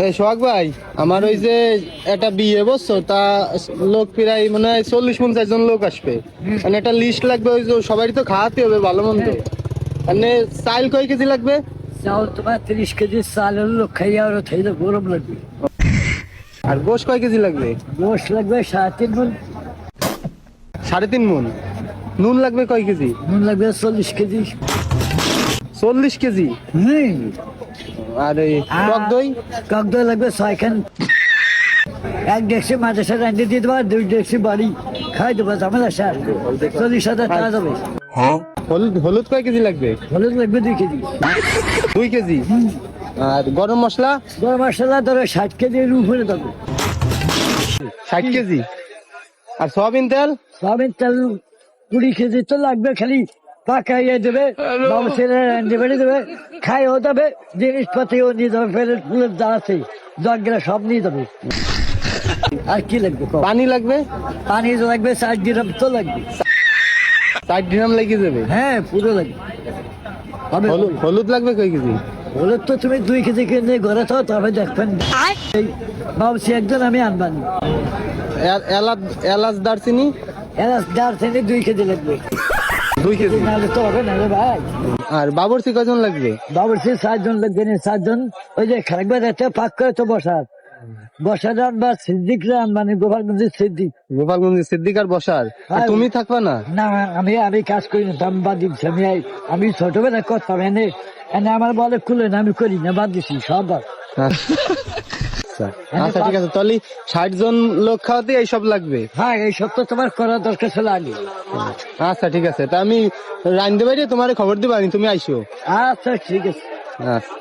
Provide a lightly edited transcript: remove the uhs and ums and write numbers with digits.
এই সোহাগ ভাই, আমার ওই যে একটা বিয়ে বসছো তা লোক প্রায় মনে হয় 40-50 জন লোক আসবে। মানে একটা লিস্ট লাগবে, ওই যে সবারই তো খাওয়াতে হবে ভালো মন্দ। মানে চাল কয় কেজি লাগবে? চাউল তোমার 30 কেজি চাল হলো, লোক খাইয়া আর থাইলে গরম লাগবে। আর গোশ কয় কেজি লাগবে? গোশ লাগবে 3.5 মণ। 3.5 মণ। নুন লাগবে কয় কেজি? নুন লাগবে 40 কেজি। 40 কেজি। আর এই টক দই? টক দই লাগবে 6 খান। 1 ডেকচি মাঝে সাথে রাঁধে দিয়ে দেবা, 2 ডেকচি বাড়ি খাই দেবা, ঝামেলা সার। 40,000 টাকা যাবে। হলুদ হলুদ কয় কেজি লাগবে? হলুদ লাগবে 2 কেজি। 2 কেজি। আর গরম মশলা? গরম মশলা ধরো 60 কেজির উপরে দেবো। 60 কেজি। আর সয়াবিন তেল? সয়াবিন তেল 20 কেজি তো লাগবে, খালি পাকাইয়া দেবে, বাবুসেরা রাঁধে বেড়ে দেবে, খাইও দেবে, জিনিসপাতিও নিয়ে যাবে, ফেলে ফুলের যা আছে জগগুলা সব নিয়ে যাবে। আর কি লাগবে? পানি লাগবে? পানি লাগবে 4 ড্রাম তো লাগবে। 4 ড্রাম লেগে যাবে। হ্যাঁ পুরো লাগবে। হবে। হলুদ লাগবে কয় কেজি? হলুদ তো তুমি 2 কেজি কিনে ঘরে থাও, তবে দেখবেন এই বাবুসি একজন আমি আনবানি। এলাচ দারচিনি? এলাচ দারচিনি 2 কেজি লাগবে। 2 কেজি। নাহলে তো হবে না রে ভাই। আর বাবুর্চি কয়জন লাগবে? বাবুর্চি 4 জন লাগবে না, 4 জন। ওই যে খারাপ রাতে পাক করে তো বসার আনবা, সিদ্দিকরা আনবানি, গোপালগঞ্জের সিদ্দিক। গোপালগঞ্জের সিদ্দিক আর বসার। আর তুমি থাকবা না? না, আমি কাজ করি না, দাম বাদ দিচ্ছি। আমি ছোটবেলা করতাম, এনে এনে আমার বলে খুলে না, আমি করি না, বাদ দিচ্ছি সব বাদ। আচ্ছা ঠিক আছে, তাহলে 60 জন লোক খাওয়াতে এইসব লাগবে। হ্যাঁ এইসব তো তোমার করার দরকার ছিল আগে। আচ্ছা ঠিক আছে, তা আমি রাঁধতে পারি, তোমার খবর দিবা, তুমি আইসো। আচ্ছা ঠিক আছে। আচ্ছা।